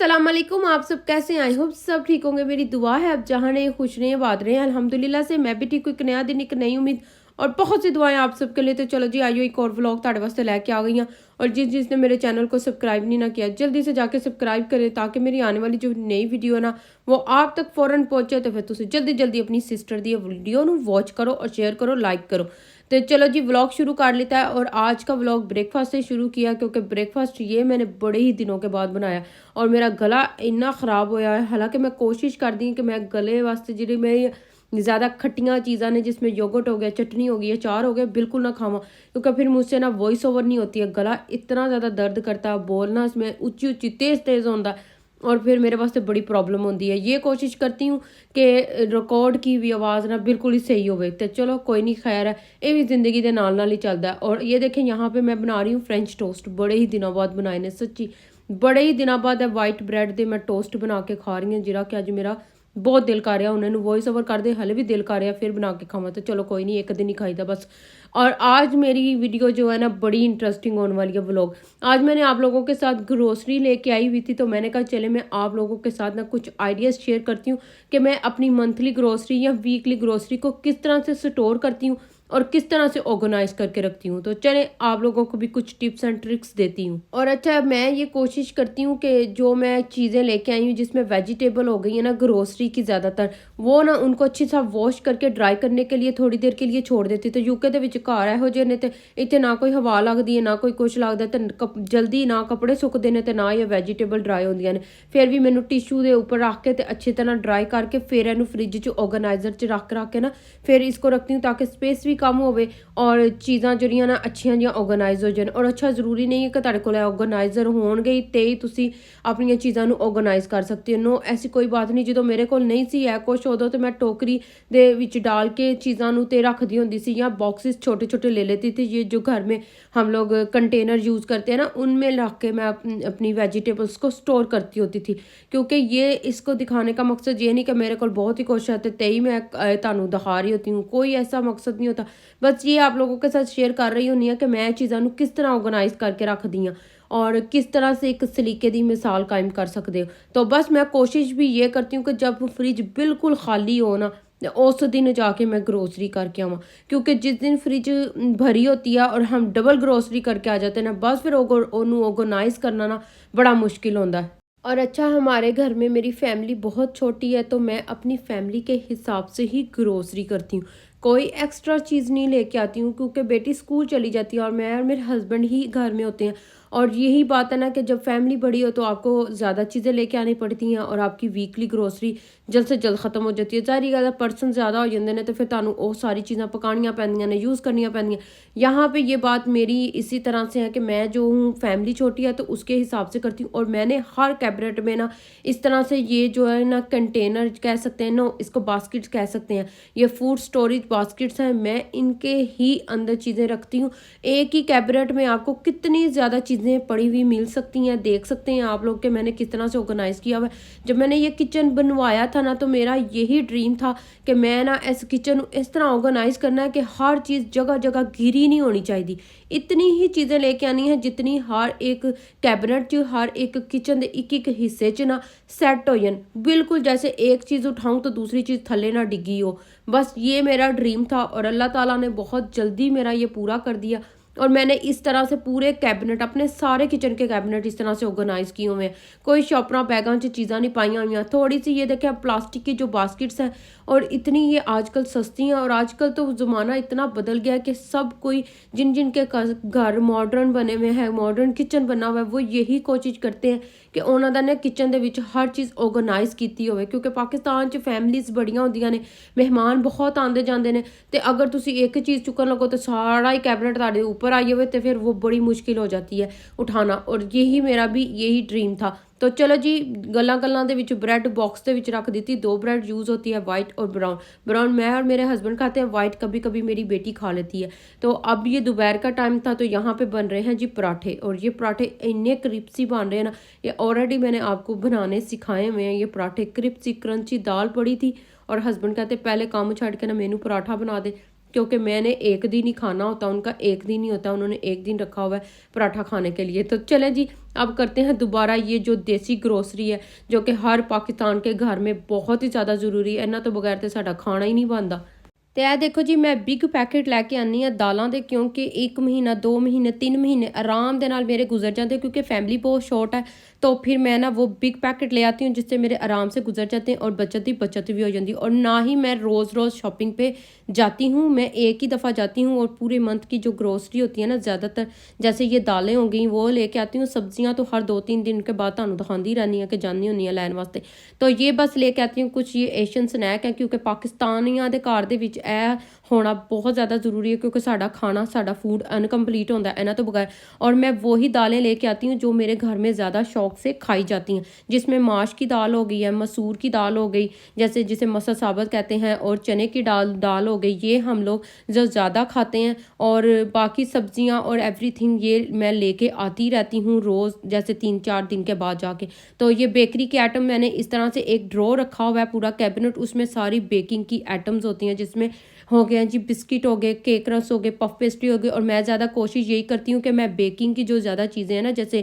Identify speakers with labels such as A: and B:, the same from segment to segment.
A: अस्सलाम वालेकुम। आप सब कैसे हैं? आई होप सब ठीक होंगे। मेरी दुआ है अब जहाँ रहे खुश रहें आबाद रहें। अल्हम्दुलिल्लाह से मैं भी ठीक हूँ। एक नया दिन एक नई उम्मीद और बहुत सी दुआएं आप सबके लिए। तो चलो जी आइयो एक और व्लॉग ताड़े वास्ते लेके आ गई हैं। और जिसने मेरे चैनल को सब्सक्राइब नहीं ना किया जल्दी से जाके सब्सक्राइब करें ताकि मेरी आने वाली जो नई वीडियो है ना वो आप तक फौरन पहुंचे। तो फिर तुम जल्दी जल्दी अपनी सिस्टर दी वीडियो वॉच करो और शेयर करो लाइक करो। तो चलो जी व्लॉग शुरू कर लेता है। और आज का व्लॉग ब्रेकफास्ट से शुरू किया क्योंकि ब्रेकफास्ट ये मैंने बड़े ही दिनों के बाद बनाया और मेरा गला इन्ना ख़राब होया है। हालांकि मैं कोशिश करती हूँ कि मैं गले वास्ते जी मैं ज़्यादा खट्टियाँ चीज़ां ने जिसमें योगर्ट हो गया, चटनी हो गई, अचार हो गया, बिल्कुल ना खावा क्योंकि फिर मुझसे ना वॉइस ओवर नहीं होती है। गला इतना ज़्यादा दर्द करता है, बोलना इसमें ऊँची ऊँची तेज़ तेज़ होता है और फिर मेरे वास्ते बड़ी प्रॉब्लम होती है। ये कोशिश करती हूँ कि रिकॉर्ड की भी आवाज़ ना बिल्कुल ही सही हो। तो चलो कोई नहीं, खैर है, ये भी ज़िंदगी के नाल नाल ही चलता है। और ये देखें यहाँ पे मैं बना रही हूँ फ्रेंच टोस्ट। बड़े ही दिनों बाद बनाए ने, सच्ची बड़े ही दिनों बाद वाइट ब्रेड दे मैं टोस्ट बना के खा रही हूँ जिहड़ा कि अज मेरा बहुत दिल कर रहा उन्होंने वॉइस ओवर कर दे, हले भी दिल कर रहा फिर बना के खावा। तो चलो कोई नहीं, एक दिन ही खाई था बस। और आज मेरी वीडियो जो है ना बड़ी इंटरेस्टिंग होने वाली है व्लॉग। आज मैंने आप लोगों के साथ ग्रोसरी लेके आई हुई थी तो मैंने कहा चले मैं आप लोगों के साथ ना कुछ आइडियाज़ शेयर करती हूँ कि मैं अपनी मंथली ग्रोसरी या वीकली ग्रोसरी को किस तरह से स्टोर करती हूँ और किस तरह से ऑर्गेनाइज करके रखती हूँ। तो चले आप लोगों को भी कुछ टिप्स एंड ट्रिक्स देती हूँ। और अच्छा मैं ये कोशिश करती हूँ कि जो मैं चीज़ें लेके आई हूँ जिसमें वेजिटेबल हो गई है ना ग्रोसरी की ज़्यादातर, वो ना उनको अच्छी सा वॉश करके ड्राई करने के लिए थोड़ी देर के लिए छोड़ देती। तो यूके ਦੇ ਵਿੱਚ ਘਰ ਇਹੋ ਜਿਹੇ ਨੇ ਤੇ ਇੱਥੇ ਨਾ ਕੋਈ ਹਵਾ ਲੱਗਦੀ ਹੈ ਨਾ ਕੋਈ ਕੁਛ ਲੱਗਦਾ ਤੇ ਜਲਦੀ ਨਾ ਕੱਪੜੇ ਸੁੱਕਦੇ ਨੇ ਤੇ ਨਾ ਇਹ ਵੈਜੀਟੇਬਲ ਡਰਾਈ ਹੁੰਦੀਆਂ ਨੇ। ਫਿਰ ਵੀ ਮੈਨੂੰ ਟਿਸ਼ੂ ਦੇ ਉੱਪਰ ਰੱਖ ਕੇ ਤੇ ਅੱਛੀ ਤਰ੍ਹਾਂ ਡਰਾਈ ਕਰਕੇ ਫਿਰ ਇਹਨੂੰ ਫ੍ਰਿਜ 'ਚ ਆਰਗੇਨਾਈਜ਼ਰ 'ਚ ਰੱਖ ਕੇ ਨਾ ਫਿਰ इसको रखती हूँ ताकि स्पेस भी कम होवे और चीज़ां ਜਿਹੜੀਆਂ ਨਾ ਅੱਛੀਆਂ ਜਿਹੀਆਂ ਆਰਗੇਨਾਈਜ਼ ਹੋ ਜਾਣ। ਔਰ ਅੱਛਾ ਜ਼ਰੂਰੀ ਨਹੀਂ ਹੈ ਕਿ ਤੁਹਾਡੇ ਕੋਲ ਆਰਗੇਨਾਈਜ਼ਰ ਹੋਣਗੇ ਤੇ ਹੀ ਤੁਸੀਂ ਆਪਣੀਆਂ ਚੀਜ਼ਾਂ ਨੂੰ ਆਰਗੇਨਾਈਜ਼ ਕਰ ਸਕਦੇ ਹੋ। नो ऐसी कोई बात नहीं। ਜਦੋਂ ਮੇਰੇ ਕੋਲ ਨਹੀਂ ਸੀ ਇਹ ਕੁਛ ਉਦੋਂ ਤੇ ਮੈਂ ਟੋਕਰੀ ਦੇ ਵਿੱਚ डाल के चीज़ां ਨੂੰ ਤੇ ਰੱਖਦੀ ਹੁੰਦੀ ਸੀ या बॉक्सेस छोटे छोटे ले लेती थी। ये जो घर में हम लोग कंटेनर यूज़ करते हैं ना उनमें रख के मैं अपनी वेजिटेबल्स को स्टोर करती होती थी क्योंकि ये इसको दिखाने का मकसद ये नहीं कि मेरे को बहुत ही कुछ है तो ही मैं ਤੁਹਾਨੂੰ दिखा रही होती हूँ। कोई ऐसा मकसद नहीं होता, बस ये आप लोगों के साथ शेयर कर रही होनी है कि मैं चीज़ों को किस तरह ऑर्गेनाइज करके रखती हाँ और किस तरह से एक सलीके की मिसाल कायम कर सकते हो। तो बस मैं कोशिश भी ये करती हूँ कि जब फ्रिज बिल्कुल खाली हो ना उस दिन जाके मैं ग्रोसरी करके आवा क्योंकि जिस दिन फ्रिज भरी होती है और हम डबल ग्रोसरी करके आ जाते हैं ना बस फिर ओनू ऑर्गेनाइज करना ना बड़ा मुश्किल होता है। और अच्छा हमारे घर में मेरी फैमिली बहुत छोटी है तो मैं अपनी फैमिली के हिसाब से ही ग्रोसरी करती हूँ। कोई एक्स्ट्रा चीज़ नहीं लेके आती हूँ क्योंकि बेटी स्कूल चली जाती है और मैं और मेरे हस्बैंड ही घर में होते हैं। और यही बात है ना कि जब फैमिली बड़ी हो तो आपको ज़्यादा चीज़ें लेके आनी पड़ती हैं और आपकी वीकली ग्रोसरी जल्द से जल्द ख़त्म हो जाती है। ज़ाहिर गल है पर्सन ज़्यादा हो जाते हैं तो फिर तुहानू वो सारी चीज़ां पकानियां पैंदियां ने, यूज़ करनियां पैंदियां। यहाँ पे ये बात मेरी इसी तरह से है कि मैं जो हूँ फैमिली छोटी है तो उसके हिसाब से करती हूँ। और मैंने हर कैबिनेट में ना इस तरह से ये जो है ना कंटेनर कह सकते हैं ना, इसको बास्केट्स कह सकते हैं, ये फूड स्टोरेज बास्केट्स हैं, मैं इनके ही अंदर चीज़ें रखती हूँ। एक ही कैबिनेट में आपको कितनी ज़्यादा चीज़ें पड़ी हुई मिल सकती हैं। देख सकते हैं आप लोग कि मैंने किस तरह से ऑर्गेनाइज किया हुआ है। जब मैंने ये किचन बनवाया था ना तो मेरा यही ड्रीम था कि मैं ना इस किचन को इस तरह ऑर्गेनाइज करना है कि हर चीज़ जगह जगह गिरी नहीं होनी चाहिए। इतनी ही चीज़ें लेके आनी है जितनी हर एक कैबिनेट च हर एक किचन के एक हिस्से च ना सैट हो जाए, बिल्कुल जैसे एक चीज़ उठाऊं तो दूसरी चीज़ थल्ले ना डिगी हो। बस ये मेरा ड्रीम था और अल्लाह ताला ने बहुत जल्दी मेरा ये पूरा कर दिया। और मैंने इस तरह से पूरे कैबिनेट अपने सारे किचन के कैबिनेट इस तरह से ऑर्गेनाइज किए हुए हैं। कोई शॉपरा बैगों च चीज़ां नहीं पाई हुई हैं। थोड़ी सी ये देखें प्लास्टिक की जो बास्केट्स हैं और इतनी ये आजकल सस्ती हैं। और आजकल तो ज़माना इतना बदल गया है कि सब कोई जिन जिन के घर मॉडर्न बने हुए हैं, मॉडर्न किचन बना हुआ है, वो यही कोशिश करते हैं कि उन्होंने ने किचन के हर चीज़ ऑर्गेनाइज की हो। क्योंकि पाकिस्तान च फैमिलीज़ बड़ियां होंदियां ने, मेहमान बहुत आते जाते हैं तो अगर तुम एक चीज़ चुकन लगो तो सारा ही कैबिनेट तुहाडे ऊपर आई जाए तो फिर वो बड़ी मुश्किल हो जाती है उठाना। और यही मेरा भी यही ड्रीम था। तो चलो जी गल्लां गल्लां दे विच ब्रेड बॉक्स दे विच रख दी। 2 ब्रेड यूज़ होती है, वाइट और ब्राउन। ब्राउन मैं और मेरे हस्बैंड खाते हैं, वाइट कभी कभी मेरी बेटी खा लेती है। तो अब ये दोपहर का टाइम था तो यहाँ पे बन रहे हैं जी पराठे। और ये पराठे इन्ने क्रिस्पी बन रहे हैं ना, ये ऑलरेडी मैंने आपको बनाने सिखाए हुए हैं। ये पराठे क्रिस्पी क्रंची दाल पड़ी थी और हस्बैंड कहते पहले काम छड़ के ना मैनू पराठा बना दे। क्योंकि मैंने एक दिन ही खाना होता, उनका एक दिन ही होता, उन्होंने एक दिन रखा हुआ है पराठा खाने के लिए। तो चलें जी, अब करते हैं दोबारा ये जो देसी ग्रोसरी है, जो कि हर पाकिस्तान के घर में बहुत ही ज़्यादा ज़रूरी है, इन्हां तो बगैर तो साडा खाना ही नहीं बनता। ਤੇ ਇਹ ਦੇਖੋ ਜੀ, ਮੈਂ ਬਿਗ ਪੈਕੇਟ ਲੈ ਕੇ ਆਨੀ ਆ ਦਾਲਾਂ ਦੇ, ਕਿਉਂਕਿ 1 ਮਹੀਨਾ 2 ਮਹੀਨੇ 3 ਮਹੀਨੇ आराम ਦੇ ਨਾਲ मेरे गुजर जाते हैं, क्योंकि फैमिली बहुत शॉर्ट है। तो फिर मैं ना वो बिग पैकेट ले आती हूँ, जिससे मेरे आराम से गुजर जाते हैं और बचत ही बचत भी हो जाती है। और ना ही मैं रोज़ रोज़ शॉपिंग पे जाती हूँ, मैं एक ही दफ़ा जाती हूँ और पूरे मंथ की जो ग्रोसरी होती है ना, ज़्यादातर जैसे ये दालें हो गई वो लेके आती हूँ। सब्जियाँ तो हर 2-3 दिन के बाद ਤੁਹਾਨੂੰ ਦਿਖਾਉਂਦੀ ਰਹਿੰਦੀ ਹਾਂ ਕਿ ਜਾਂਦੀ ਹੁੰਦੀ ਆ ਲੈਣ ਵਾਸਤੇ। तो ये बस लेके आती हूँ कुछ ये एशियन स्नैक है, क्योंकि पाकिस्तानियों के घर ਦੇ ਵਿੱਚ ਇਹ होना बहुत ज़्यादा ज़रूरी है, क्योंकि साडा खाना साडा फूड अनकम्प्लीट होता है इन्हां तो बगैर। और मैं वही दालें लेके आती हूँ जो मेरे घर में ज़्यादा शौक से खाई जाती हैं, जिसमें माश की दाल हो गई है, मसूर की दाल हो गई, जैसे जिसे मसर साबत कहते हैं, और चने की दाल हो गई, ये हम लोग जो ज़्यादा खाते हैं। और बाकी सब्जियां और एवरीथिंग ये मैं लेके आती रहती हूँ रोज़, जैसे 3-4 दिन के बाद जाके। तो ये बेकरी के आइटम मैंने इस तरह से एक ड्रॉ रखा हुआ है पूरा कैबिनेट, उसमें सारी बेकिंग की आइटम्स होती हैं, जिसमें हो गया जी बिस्किट हो गए, केक रस हो गए, पफ पेस्ट्री हो गई। और मैं ज़्यादा कोशिश यही करती हूँ कि मैं बेकिंग की जो ज़्यादा चीज़ें हैं ना, जैसे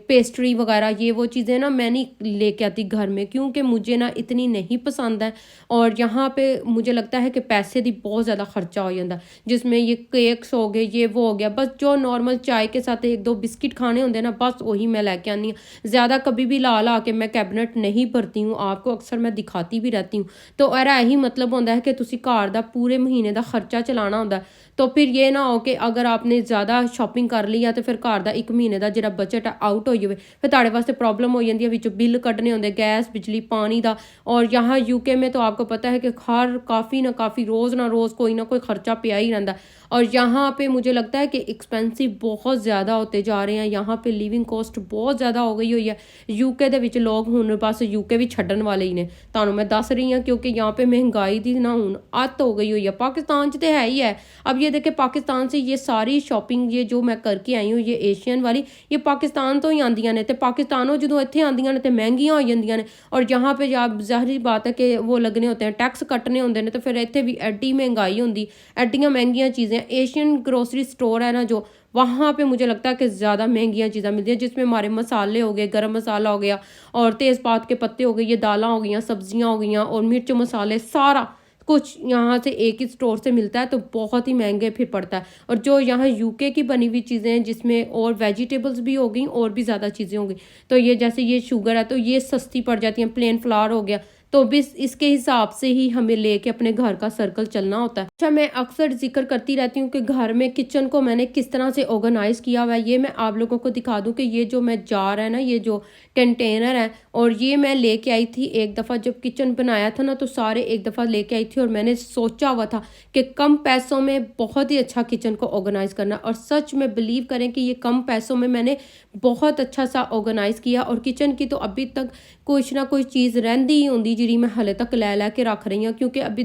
A: पेस्ट्री वगैरह, ये वो चीज़ें ना मैं नहीं लेके आती घर में, क्योंकि मुझे ना इतनी नहीं पसंद है। और यहाँ पे मुझे लगता है कि पैसे की बहुत ज़्यादा खर्चा हो जाता, जिसमें ये केक्स हो गए, ये वो हो गया। बस जो नॉर्मल चाय के साथ 1-2 बिस्किट खाने होंगे ना, बस वही मैं लेके आनी हूँ। ज़्यादा कभी भी ला के मैं कैबिनेट नहीं भरती हूँ, आपको अक्सर मैं दिखाती भी रहती हूँ। तो एरा यही मतलब होता है कि तुसी घर दा पूरे महीने का खर्चा चलाना होंदा। तो फिर ये ना हो कि अगर आपने ज़्यादा शॉपिंग कर ली है तो फिर घर का 1 महीने का जो बजट है आउट हो जाए, फिर तुहाडे वास्ते प्रॉब्लम हो जाती है, विचों बिल कड्ढने होंदे गैस बिजली पानी का। और यहाँ यूके में तो आपको पता है कि हर काफ़ी ना काफ़ी रोज़ ना रोज़ कोई ना कोई खर्चा पिया ही रहता। और यहाँ पे मुझे लगता है कि एक्सपेंसिव बहुत ज़्यादा होते जा रहे हैं, यहाँ पे लिविंग कॉस्ट बहुत ज़्यादा हो गई हुई है। यूके ਦੇ ਵਿੱਚ लोग हुण बस यूके भी छड्डण वाले ही ने, ਤੁਹਾਨੂੰ मैं दस रही हूँ, क्योंकि यहाँ पे महंगाई दी ना हुण आदत हो गई हुई है। पाकिस्तान तो है ही है। अब ये देखे पाकिस्तान से ये सारी शॉपिंग ये जो मैं करके आई हूँ, ये एशियन वाली, ये पाकिस्तान तो ही आंदियां ने, ते पाकिस्तानों जो इत्थे आंदियां ने ते महंगियां हो जांदियां ने। और यहाँ पे जब ज़ाहिर बात है कि वो लगने होते हैं, टैक्स कटने होंगे ने, तो फिर इत्थे भी एड्डी महंगाई होंगी, एड्डियां महंगियां चीज़ें। एशियन ग्रोसरी स्टोर है ना जो, वहाँ पे मुझे लगता है कि ज़्यादा महंगियाँ चीज़ें मिलती हैं, जिसमें हमारे मसाले हो गए, गरम मसाला हो गया और तेज़पात के पत्ते हो गए, ये दालें हो गई, सब्जियाँ हो गई और मिर्च मसाले, सारा कुछ यहाँ से एक ही स्टोर से मिलता है। तो बहुत ही महंगे फिर पड़ता है। और जो यहाँ यूके की बनी हुई चीज़ें हैं, जिसमें और वेजिटेबल्स भी हो गई और भी ज़्यादा चीज़ें हो गई, तो ये जैसे ये शुगर है तो ये सस्ती पड़ जाती है, प्लेन फ्लावर हो गया, तो भी इसके हिसाब से ही हमें लेके अपने घर का सर्कल चलना होता है। अच्छा, मैं अक्सर जिक्र करती रहती हूँ कि घर में किचन को मैंने किस तरह से ऑर्गेनाइज़ किया हुआ है, ये मैं आप लोगों को दिखा दूँ कि ये जो मैं जार है ना, ये जो कंटेनर है, और ये मैं लेके आई थी एक दफ़ा जब किचन बनाया था ना, तो सारे एक दफ़ा लेके आई थी। और मैंने सोचा हुआ था कि कम पैसों में बहुत ही अच्छा किचन को ऑर्गेनाइज़ करना, और सच में बिलीव करें कि ये कम पैसों में मैंने बहुत अच्छा सा ऑर्गेनाइज़ किया। और किचन की तो अभी तक कुछ ना कोई चीज़ रहिंदी ही होंदी, जिहड़ी मैं हले तक लै के रख रही हूँ, क्योंकि अभी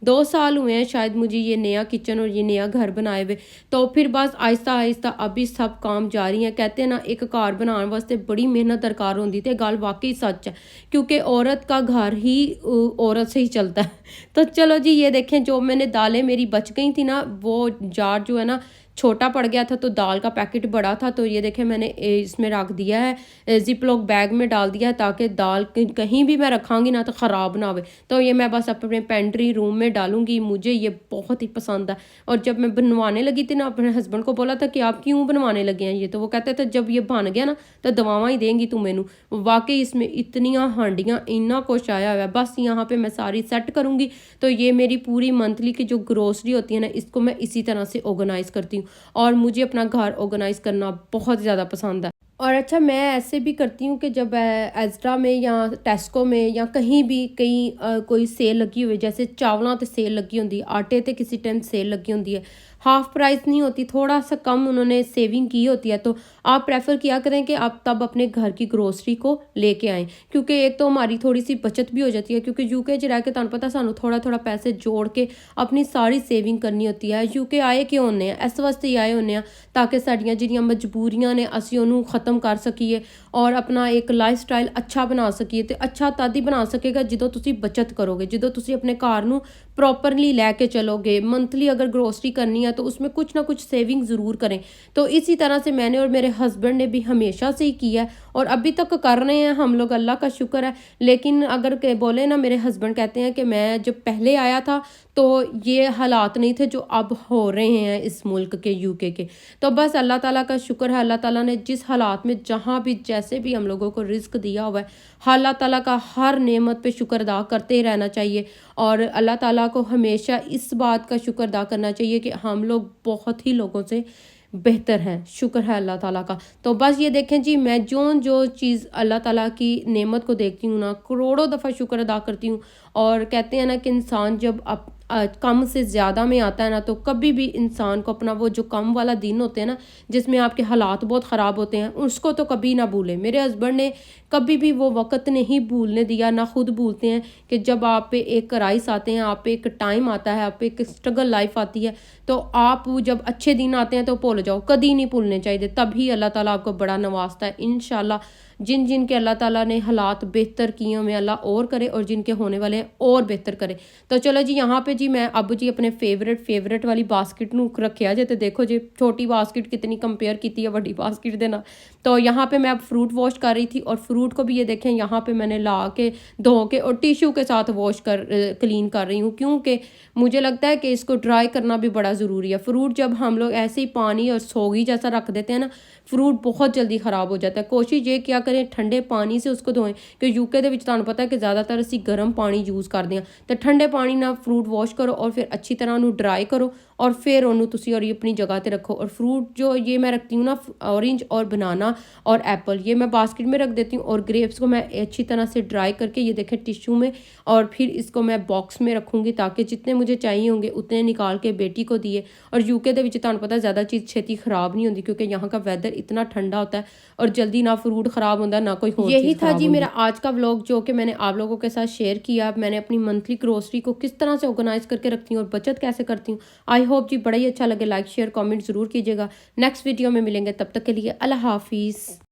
A: दो साल हुए हैं शायद मुझे ये नया किचन और ये नया घर बनाए हुए। तो फिर बस आहिस्ता आहिस्ता अभी सब काम जारी है। कहते हैं ना, एक घर बनाने वास्ते बड़ी मेहनत दरकार होंदी, तो गल वाकई सच है, क्योंकि औरत का घर ही औरत से ही चलता है। तो चलो जी, ये देखें जो मैंने दालें मेरी बच गई थी ना, वो जार जो है ना छोटा पड़ गया था, तो दाल का पैकेट बड़ा था, तो ये देखें मैंने इसमें रख दिया है, जिप लॉक बैग में डाल दिया है, ताकि दाल कहीं भी मैं रखांगी ना तो ख़राब ना हो। तो ये मैं बस अपने पेंट्री रूम में डालूंगी, मुझे ये बहुत ही पसंद है। और जब मैं बनवाने लगी थी ना, अपने हस्बैंड को बोला था कि आप क्यों बनवाने लगे हैं ये, तो वो कहते थे जब ये बन गया ना तो दवावां ही देंगी तू मैनू। वाकई इसमें इतनियाँ हांडियाँ, इन्ना कुछ आया हुआ है। बस यहाँ पर मैं सारी सेट करूँगी, तो ये मेरी पूरी मंथली की जो ग्रोसरी होती है ना, इसको मैं इसी तरह से ऑर्गेनाइज़ करती हूँ। और मुझे अपना घर ऑर्गेनाइज़ करना बहुत ज़्यादा पसंद है। और अच्छा, मैं ऐसे भी करती हूँ कि जब एज़रा में या टेस्को में या कहीं भी कोई सेल लगी हुई, जैसे चावलों ते सेल लगी होंगी, आटे ते किसी टाइम सेल लगी होंगी है, हाफ प्राइस नहीं होती, थोड़ा सा कम उन्होंने सेविंग की होती है, तो आप प्रेफर किया करें कि आप तब अपने घर की ग्रोसरी को लेके आएँ, क्योंकि एक तो हमारी थोड़ी सी बचत भी हो जाती है। क्योंकि यूके च रह के तुहानू पता सानू थोड़ा थोड़ा पैसे जोड़ के अपनी सारी सेविंग करनी होती है। यूके आए क्यों होने हैं, इस वास्ते ही आए होने हैं ताकि साड़ियाँ जिहड़ियां मजबूरियां ने असीं उहनूं ख़त्म कर सकीए और अपना एक लाइफ स्टाइल अच्छा बना सकीए। तो अच्छा तद ही बना सकेगा ਜਦੋਂ ਤੁਸੀਂ बचत करोगे, ਜਦੋਂ ਤੁਸੀਂ अपने घर नूं प्रॉपरली लेके चलोगे, मंथली अगर ग्रोसरी करनी है तो उसमें कुछ ना कुछ सेविंग ज़रूर करें। तो इसी तरह से मैंने और मेरे हस्बैंड ने भी हमेशा से ही किया है और अभी तक कर रहे हैं हम लोग, अल्लाह का शुक्र है। लेकिन अगर के बोले ना, मेरे हस्बैंड कहते हैं कि मैं जब पहले आया था तो ये हालात नहीं थे जो अब हो रहे हैं इस मुल्क के, यूके के। तो बस अल्लाह ताला का शुक्र है, अल्लाह ताला ने जिस हालात में जहाँ भी जैसे भी हम लोगों को रिज़्क दिया हुआ है, अल्लाह ताला का हर नेमत पे शुक्र अदा करते ही रहना चाहिए। और अल्लाह ताला को हमेशा इस बात का शुक्र अदा करना चाहिए कि हम लोग बहुत ही लोगों से बेहतर हैं, शुक्र है अल्लाह ताला का। तो बस ये देखें जी, मैं जो चीज़ अल्लाह ताला की नेमत को देखती हूँ ना, करोड़ों दफ़ा शुक्र अदा करती हूँ। और कहते हैं ना कि इंसान जब कम से ज़्यादा में आता है ना, तो कभी भी इंसान को अपना वो जो कम वाला दिन होते हैं ना, जिसमें आपके हालात बहुत ख़राब होते हैं, उसको तो कभी ना भूलें। मेरे हस्बैंड ने कभी भी वो वक़्त नहीं भूलने दिया, ना खुद भूलते हैं कि जब आप पे एक क्राइस आते हैं, आप पे एक टाइम आता है, आप पे एक स्ट्रगल लाइफ आती है, तो आप जब अच्छे दिन आते हैं तो भूल जाओ, कभी नहीं भूलने चाहिए। तभी अल्लाह ताला आपको बड़ा नवाजता है इंशाल्लाह। जिन जिन के अल्लाह ताला ने हालात बेहतर किए हुए अल्लाह और करे, और जिनके होने वाले हैं और बेहतर करे। तो चलो जी, यहाँ पे जी मैं अब जी अपने फेवरेट वाली बास्केट नूं रखिया जे, तो देखो जी छोटी बास्केट कितनी कंपेयर की है बड़ी बास्केट दे नाल। तो यहाँ पे मैं अब फ्रूट वॉश कर रही थी, और फ्रूट को भी ये देखें यहाँ पे मैंने ला के धो के और टिश्यू के साथ क्लीन कर रही हूँ, क्योंकि मुझे लगता है कि इसको ड्राई करना भी बड़ा ज़रूरी है। फ्रूट जब हम लोग ऐसे ही पानी और सोगी जैसा रख देते हैं ना, फ्रूट बहुत जल्दी ख़राब हो जाता है। कोशिश ये क्या करें, ठंडे पानी से उसको धोएं, कि यूके ਦੇ ਵਿੱਚ ਤੁਹਾਨੂੰ पता है कि ज़्यादातर असी गर्म पानी यूज़ करते हैं। तो ठंडे पानी ਨਾਲ फ्रूट वॉश करो और फिर अच्छी तरह ਉਹਨੂੰ ड्राई करो, और फिर ਉਹਨੂੰ ਤੁਸੀਂ और ये अपनी जगह पे रखो। और फ्रूट जो ये मैं रखती हूँ ना, ऑरेंज और बनाना और एप्पल, ये मैं बास्केट में रख देती हूँ, और ग्रेप्स को मैं अच्छी तरह से ड्राई करके ये देखें टिश्यू में, और फिर इसको मैं बॉक्स में रखूँगी ताकि जितने मुझे चाहिए होंगे उतने निकाल के बेटी को दिए। और यूके ਦੇ ਵਿੱਚ ਤੁਹਾਨੂੰ पता ज़्यादा चीज़ छेती ख़राब नहीं होती, क्योंकि यहाँ का वेदर इतना ठंडा होता है और जल्दी ना फ्रूट ख़राब होता है ना कोई और। यही था जी मेरा आज का व्लॉग, जो कि मैंने आप लोगों के साथ शेयर किया। मैंने अपनी मंथली ग्रोसरी को किस तरह से ऑर्गेनाइज करके रखती हूँ और बचत कैसे करती हूँ। आई होप जी बड़ा ही अच्छा लगे। लाइक शेयर कमेंट ज़रूर कीजिएगा। नेक्स्ट वीडियो में मिलेंगे, तब तक के लिए अल्लाह हाफिज़।